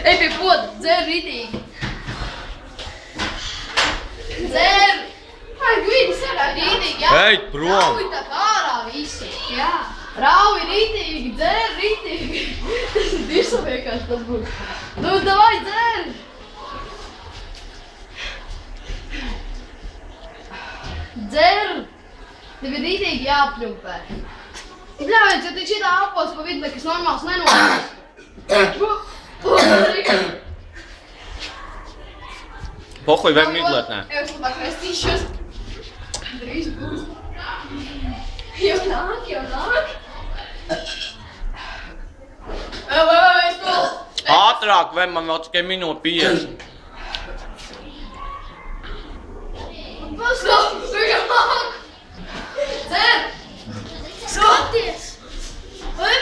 Ej pie poda, dzer ritīgi. Dzer. Ai, gvīdi sarā ritīgi, jā. Ej, prom. Rauj tā kā ārā visi. Jā. Rauj ritīgi, dzer ritīgi. Tas ir dišo vienkārši tas būs. Nu, davai, dzer. Dzer. Tev ir ritīgi jāapļumpē. Bļāviens, ja tik šitā apos pa vidu nekas normāls nenotiks. Pohuj, vajag midlēt, nē. Es labāk restīšos. Drīz būs. Jau nāk. Vai, stop! Ātrāk, vai man vēl tikai minūte 50. Stop! Tur jau nāk! Dzer! Skaties! Vai